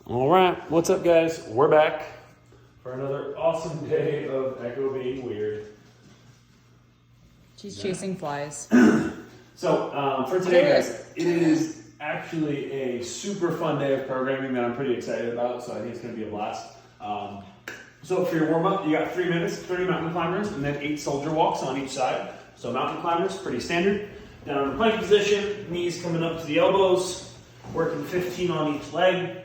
All right, what's up, guys? We're back for another awesome day of Echo being weird. She's chasing flies. So for today, guys, it is actually a super fun day of programming that I'm pretty excited about, so I think it's going to be a blast. So for your warm-up, you got 3 minutes, 30 mountain climbers, and then 8 soldier walks on each side. So mountain climbers, pretty standard. Down in the plank position, knees coming up to the elbows, working 15 on each leg.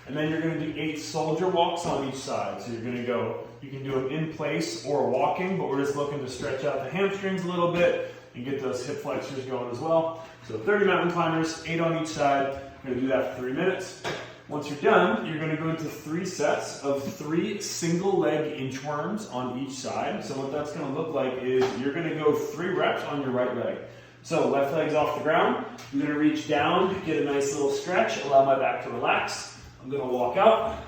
And then you're going to do 8 soldier walks on each side. So you're going to go, you can do them in place or walking, but we're just looking to stretch out the hamstrings a little bit and get those hip flexors going as well. So 30 mountain climbers, 8 on each side. We're going to do that for 3 minutes. Once you're done, you're going to go into 3 sets of 3 single leg inchworms on each side. So what that's going to look like is you're going to go 3 reps on your right leg. So left leg's off the ground. I'm going to reach down, get a nice little stretch, allow my back to relax. I'm going to walk out,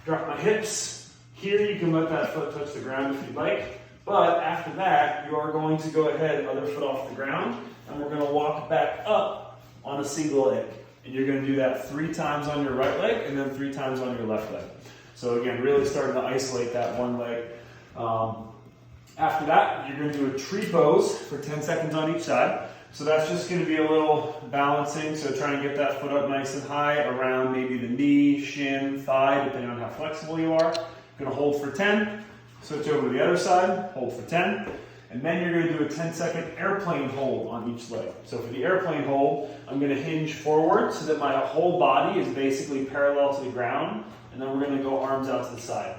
drop my hips. Here you can let that foot touch the ground if you'd like. But after that, you are going to go ahead, other foot off the ground, and we're going to walk back up on a single leg. And you're going to do that 3 times on your right leg and then 3 times on your left leg. So again, really starting to isolate that one leg. After that, you're going to do a tree pose for 10 seconds on each side. So that's just going to be a little balancing. So try and get that foot up nice and high around maybe the knee, shin, thigh, depending on how flexible you are. Going to hold for 10. Switch over to the other side, hold for 10. And then you're going to do a 10-second airplane hold on each leg. So for the airplane hold, I'm going to hinge forward so that my whole body is basically parallel to the ground. And then we're going to go arms out to the side.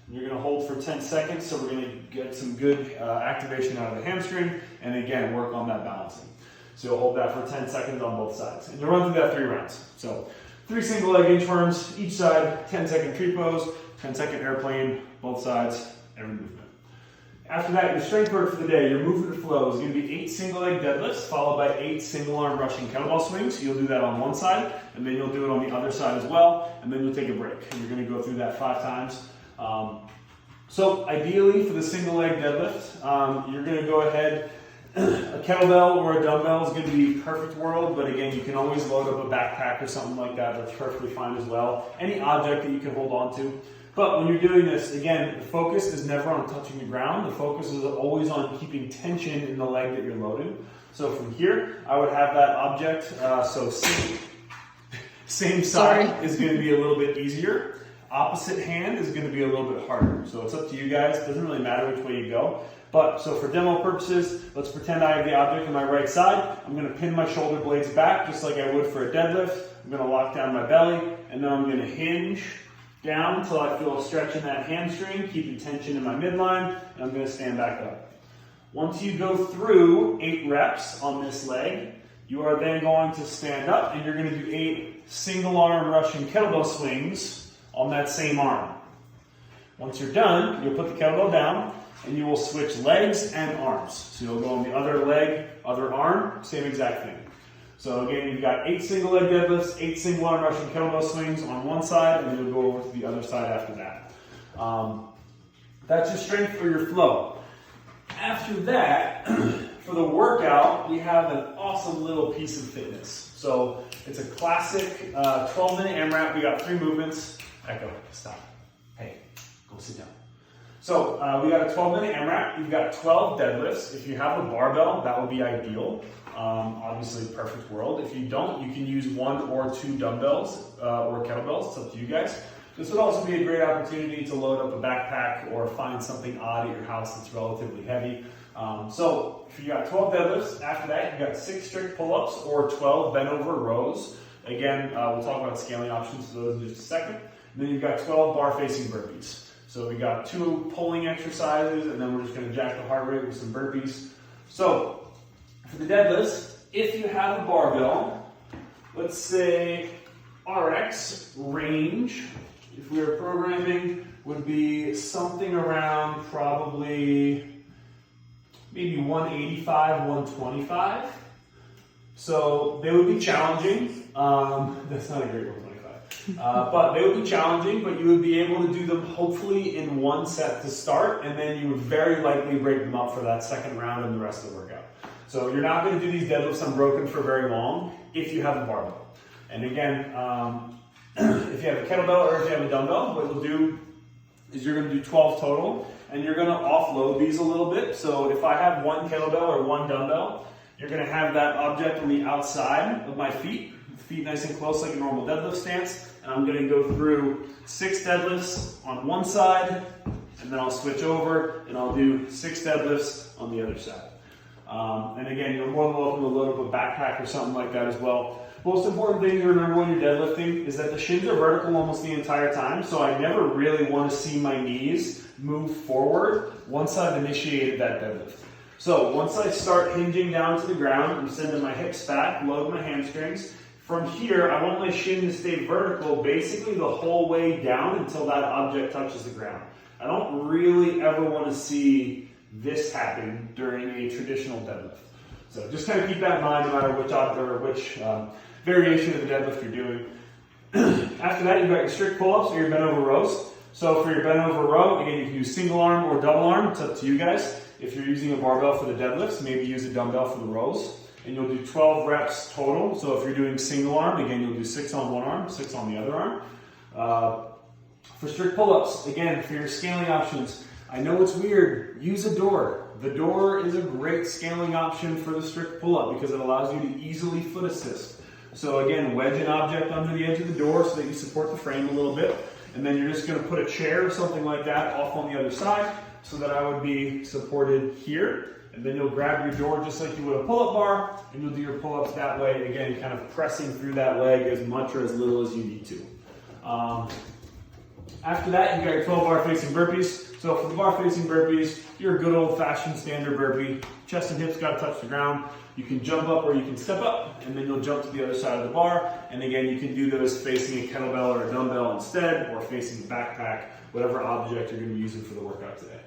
You're going to hold for 10 seconds, so we're going to get some good activation out of the hamstring, and again, work on that balancing. So you'll hold that for 10 seconds on both sides. And you'll run through that 3 rounds. So 3 single leg inchworms, each side, 10-second tree pose, 10-second airplane, both sides, every movement. After that, your strength work for the day, your movement flow is going to be 8 single leg deadlifts, followed by 8 single arm rushing kettlebell swings. You'll do that on one side, and then you'll do it on the other side as well, and then you'll take a break. And you're going to go through that 5 times. So ideally for the single leg deadlift, you're going to go ahead, a kettlebell or a dumbbell is going to be perfect world, but again, you can always load up a backpack or something like that. That's perfectly fine as well. Any object that you can hold on to. But when you're doing this, again, the focus is never on touching the ground. The focus is always on keeping tension in the leg that you're loading. So from here, I would have that object, so same side is going to be a little bit easier. Opposite hand is going to be a little bit harder. So it's up to you guys. It doesn't really matter which way you go. But so for demo purposes, let's pretend I have the object on my right side. I'm going to pin my shoulder blades back just like I would for a deadlift. I'm going to lock down my belly, and then I'm going to hinge down until I feel a stretch in that hamstring, keeping tension in my midline, and I'm going to stand back up. Once you go through 8 reps on this leg, you are then going to stand up, and you're going to do 8 single arm rushing kettlebell swings on that same arm. Once you're done, you'll put the kettlebell down and you will switch legs and arms. So you'll go on the other leg, other arm, same exact thing. So again, you've got 8 single leg deadlifts, 8 single arm rushing kettlebell swings on one side, and then you'll go over to the other side after that. That's your strength or your flow. After that, for the workout, we have an awesome little piece of fitness. So it's a classic 12-minute AMRAP. We got 3 movements. Echo, stop. Hey, go sit down. So we got a 12-minute AMRAP. You've got 12 deadlifts. If you have a barbell, that would be ideal. Obviously, perfect world. If you don't, you can use 1 or 2 dumbbells or kettlebells. It's up to you guys. This would also be a great opportunity to load up a backpack or find something odd at your house that's relatively heavy. So if you got 12 deadlifts, after that, you got 6 strict pull-ups or 12 bent over rows. Again, we'll talk about scaling options for those in just a second. And then you've got 12 bar facing burpees. So we got 2 pulling exercises, and then we're just going to jack the heart rate with some burpees. So for the deadlifts, if you have a barbell, let's say RX range, if we were programming, would be something around probably maybe 185, 125. So they would be challenging. That's not a great 125. But they would be challenging, but you would be able to do them hopefully in 1 set to start, and then you would very likely break them up for that second round and the rest of the workout. So you're not going to do these deadlifts unbroken for very long if you have a barbell. And again, if you have a kettlebell or if you have a dumbbell, what you'll do is you're going to do 12 total, and you're going to offload these a little bit. So if I have one kettlebell or one dumbbell, you're going to have that object on the outside of my feet nice and close like a normal deadlift stance, and I'm going to go through 6 deadlifts on one side, and then I'll switch over and I'll do 6 deadlifts on the other side. And again, you're more than welcome to load up a backpack or something like that as well. Most important thing to remember when you're deadlifting is that the shins are vertical almost the entire time, so I never really want to see my knees move forward once I've initiated that deadlift. So once I start hinging down to the ground, I'm sending my hips back, load my hamstrings. From here, I want my shin to stay vertical basically the whole way down until that object touches the ground. I don't really ever want to see this happen during a traditional deadlift. So just kind of keep that in mind no matter which variation of the deadlift you're doing. After that, you've got your strict pull-ups or your bent over rows. So for your bent over row, again, you can use single arm or double arm. It's up to you guys. If you're using a barbell for the deadlifts, maybe use a dumbbell for the rows. And you'll do 12 reps total. So if you're doing single arm, again, you'll do 6 on one arm, 6 on the other arm. For strict pull-ups, again, for your scaling options, I know it's weird, use a door. The door is a great scaling option for the strict pull-up because it allows you to easily foot assist. So again, wedge an object under the edge of the door so that you support the frame a little bit. And then you're just going to put a chair or something like that off on the other side so that I would be supported here. And then you'll grab your door just like you would a pull-up bar, and you'll do your pull-ups that way. Again, kind of pressing through that leg as much or as little as you need to. After that, you got your 12 bar facing burpees. So for the bar facing burpees, you're a good old-fashioned standard burpee. Chest and hips got to touch the ground. You can jump up or you can step up, and then you'll jump to the other side of the bar. And again, you can do those facing a kettlebell or a dumbbell instead, or facing a backpack, whatever object you're going to be using for the workout today.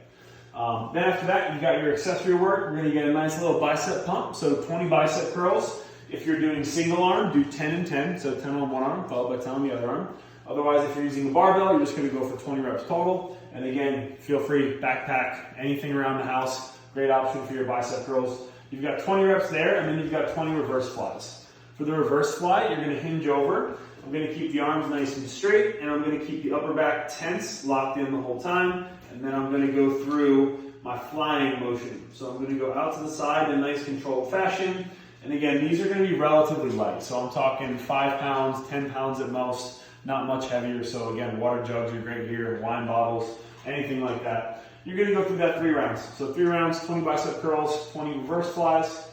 Then after that, you got your accessory work. We're going to get a nice little bicep pump. So 20 bicep curls. If you're doing single arm, do 10 and 10. So 10 on one arm, followed by 10 on the other arm. Otherwise, if you're using a barbell, you're just going to go for 20 reps total. And again, feel free, backpack, anything around the house. Great option for your bicep curls. You've got 20 reps there, and then you've got 20 reverse flies. For the reverse fly, you're going to hinge over. I'm going to keep the arms nice and straight, and I'm going to keep the upper back tense, locked in the whole time. And then I'm going to go through my flying motion. So I'm going to go out to the side in a nice controlled fashion. And again, these are going to be relatively light. So I'm talking 5 pounds, 10 pounds at most, not much heavier. So again, water jugs are great here, wine bottles, anything like that. You're going to go through that 3 rounds. So 3 rounds, 20 bicep curls, 20 reverse flies.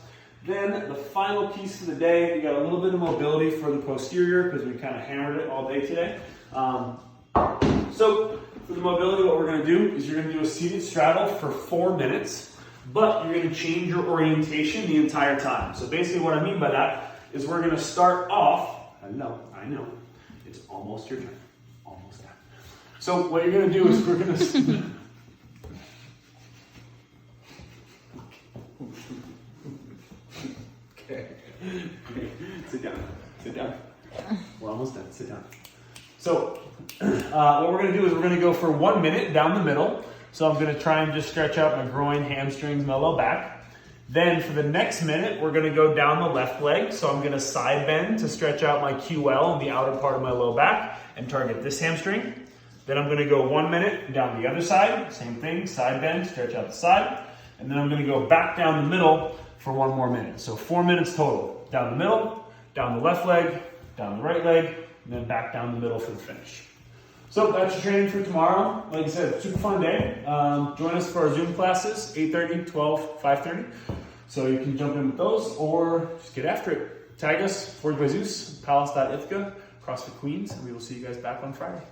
Then the final piece of the day, we got a little bit of mobility for the posterior because we kind of hammered it all day today. So for the mobility, what we're going to do is you're going to do a seated straddle for 4 minutes, but you're going to change your orientation the entire time. So basically what I mean by that is we're going to start off, I know, it's almost your turn, almost done. So what you're going to do is we're going to... Okay, sit down. We're almost done, sit down. So what we're going to do is we're going to go for 1 minute down the middle. So I'm going to try and just stretch out my groin, hamstrings, my low back. Then for the next minute, we're going to go down the left leg. So I'm going to side bend to stretch out my QL in the outer part of my low back and target this hamstring. Then I'm going to go 1 minute down the other side. Same thing, side bend, stretch out the side. And then I'm going to go back down the middle for 1 more minute. So 4 minutes total. Down the middle, down the left leg, down the right leg, and then back down the middle for the finish. So that's your training for tomorrow. Like I said, super fun day. Join us for our Zoom classes, 8:30, 12, 5:30. So you can jump in with those or just get after it. Tag us, Forged by Zeus, Palace.Ithaca, CrossFit Queens, and we will see you guys back on Friday.